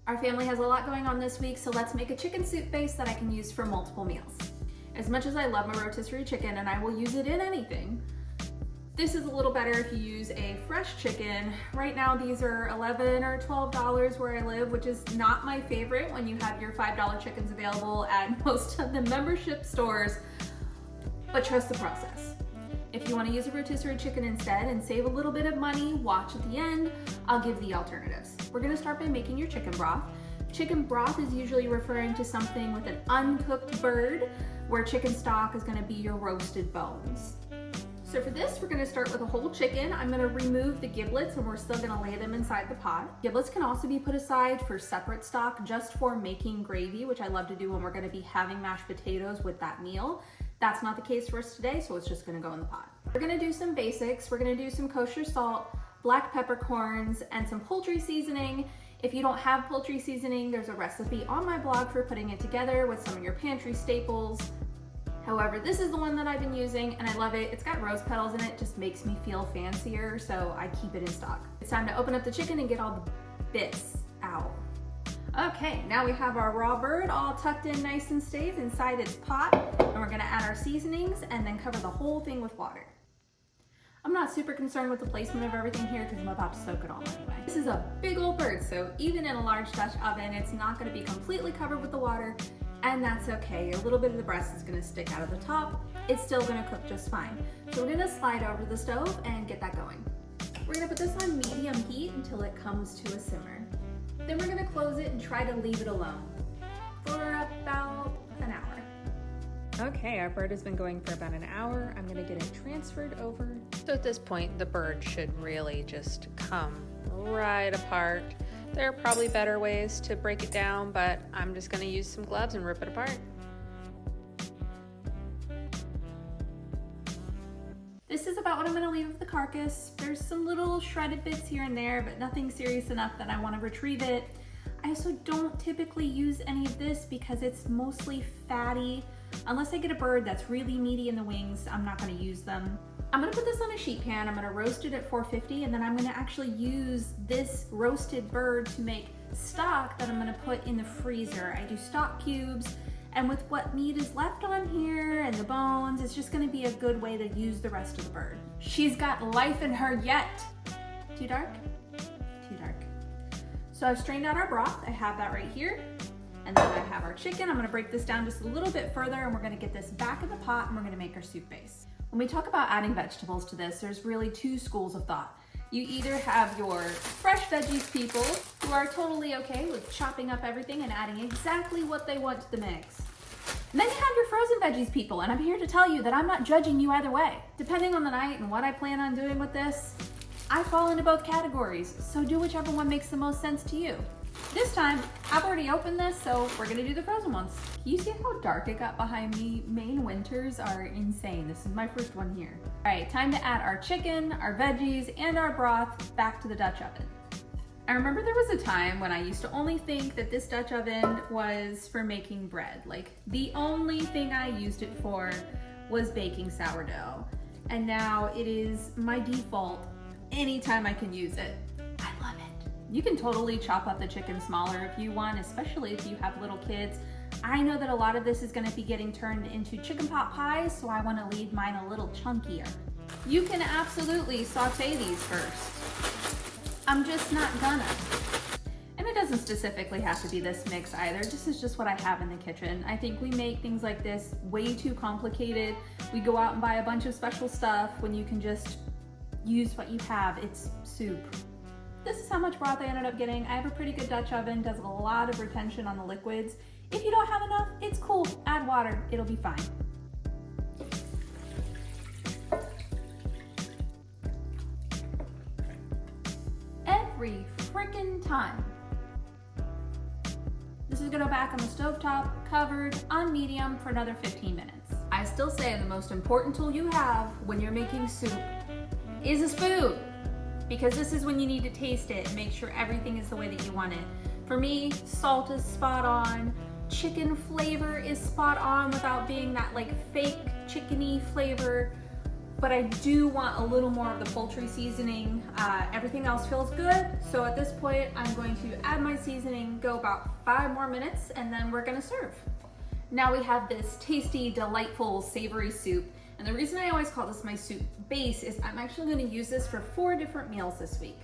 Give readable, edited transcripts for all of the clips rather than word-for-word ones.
Our family has a lot going on this week, so let's make a chicken soup base that I can use for multiple meals. As much as I love my rotisserie chicken and I will use it in anything, this is a little better if you use a fresh chicken. Right now these are $11 or $12 where I live, which is not my favorite when you have your $5 chickens available at most of the membership stores, but trust the process. If you want to use a rotisserie chicken instead and save a little bit of money, watch at the end. I'll give the alternatives. We're going to start by making your chicken broth. Chicken broth is usually referring to something with an uncooked bird, where chicken stock is going to be your roasted bones. So for this, we're going to start with a whole chicken. I'm going to remove the giblets and we're still going to lay them inside the pot. Giblets can also be put aside for separate stock just for making gravy, which I love to do when we're going to be having mashed potatoes with that meal. That's not the case for us today, so it's just going to go in the pot. We're going to do some basics. We're going to do some kosher salt, black peppercorns, and some poultry seasoning. If you don't have poultry seasoning, there's a recipe on my blog for putting it together with some of your pantry staples. However, this is the one that I've been using and I love it. It's got rose petals in it, just makes me feel fancier, so I keep it in stock. It's time to open up the chicken and get all the bits out. Okay, now we have our raw bird all tucked in nice and safe inside its pot, and we're gonna add our seasonings and then cover the whole thing with water. I'm not super concerned with the placement of everything here because I'm about to soak it all anyway. This is a big old bird, so even in a large Dutch oven, it's not gonna be completely covered with the water, and that's okay. A little bit of the breast is gonna stick out of the top. It's still gonna cook just fine. So we're gonna slide over the stove and get that going. We're gonna put this on medium heat until it comes to a simmer. Then we're gonna close it and try to leave it alone for about an hour. Okay, our bird has been going for about an hour. I'm gonna get it transferred over. So at this point, the bird should really just come right apart. There are probably better ways to break it down, but I'm just gonna use some gloves and rip it apart. This is about what I'm gonna leave of the carcass. There's some little shredded bits here and there, but nothing serious enough that I wanna retrieve it. I also don't typically use any of this because it's mostly fatty. Unless I get a bird that's really meaty in the wings, I'm not gonna use them. I'm gonna put this on a sheet pan, I'm gonna roast it at 450, and then I'm gonna actually use this roasted bird to make stock that I'm gonna put in the freezer. I do stock cubes, and with what meat is left on here and the bones, it's just gonna be a good way to use the rest of the bird. She's got life in her yet. Too dark? Too dark. So I've strained out our broth. I have that right here. And then I have our chicken. I'm gonna break this down just a little bit further and we're gonna get this back in the pot and we're gonna make our soup base. When we talk about adding vegetables to this, there's really two schools of thought. You either have your fresh veggies people who are totally okay with chopping up everything and adding exactly what they want to the mix. And then you have your frozen veggies people, and I'm here to tell you that I'm not judging you either way. Depending on the night and what I plan on doing with this, I fall into both categories, so do whichever one makes the most sense to you. This time, I've already opened this, so we're gonna do the frozen ones. Can you see how dark it got behind me? Maine winters are insane. This is my first one here. All right, time to add our chicken, our veggies, and our broth back to the Dutch oven. I remember there was a time when I used to only think that this Dutch oven was for making bread. Like, the only thing I used it for was baking sourdough. And now it is my default anytime I can use it. I love it. You can totally chop up the chicken smaller if you want, especially if you have little kids. I know that a lot of this is gonna be getting turned into chicken pot pies, so I wanna leave mine a little chunkier. You can absolutely saute these first. I'm just not gonna. And it doesn't specifically have to be this mix either. This is just what I have in the kitchen. I think we make things like this way too complicated. We go out and buy a bunch of special stuff when you can just use what you have. It's soup. This is how much broth I ended up getting. I have a pretty good Dutch oven, does a lot of retention on the liquids. If you don't have enough, it's cool. Add water, it'll be fine. Every freaking time. This is gonna go back on the stovetop, covered on medium for another 15 minutes. I still say the most important tool you have when you're making soup is a spoon, because this is when you need to taste it and make sure everything is the way that you want it. For me, salt is spot on, chicken flavor is spot on without being that like fake chickeny flavor. but I do want a little more of the poultry seasoning. Everything else feels good, so at this point I'm going to add my seasoning, go about 5 more minutes, and then we're gonna serve. Now we have this tasty, delightful, savory soup, and the reason I always call this my soup base is I'm actually gonna use this for 4 different meals this week.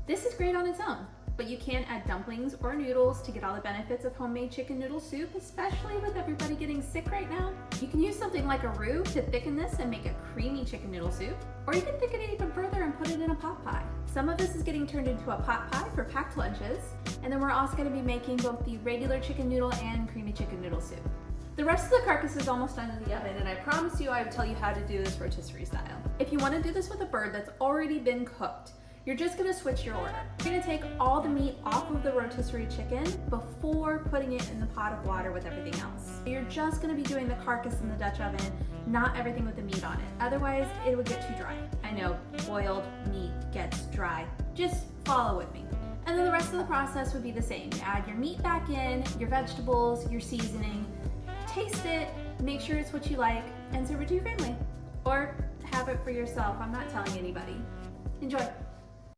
This is great on its own, but you can add dumplings or noodles to get all the benefits of homemade chicken noodle soup, especially with everybody getting sick right now. You can use something like a roux to thicken this and make a creamy chicken noodle soup, or you can thicken it even further and put it in a pot pie. Some of this is getting turned into a pot pie for packed lunches, and then we're also gonna be making both the regular chicken noodle and creamy chicken noodle soup. The rest of the carcass is almost done in the oven, and I promise you I would tell you how to do this rotisserie style. If you wanna do this with a bird that's already been cooked, you're just gonna switch your order. You're gonna take all the meat off of the rotisserie chicken before putting it in the pot of water with everything else. You're just gonna be doing the carcass in the Dutch oven, not everything with the meat on it. Otherwise, it would get too dry. I know, boiled meat gets dry. Just follow with me. And then the rest of the process would be the same. You add your meat back in, your vegetables, your seasoning, taste it, make sure it's what you like, and serve it to your family. Or have it for yourself. I'm not telling anybody. Enjoy.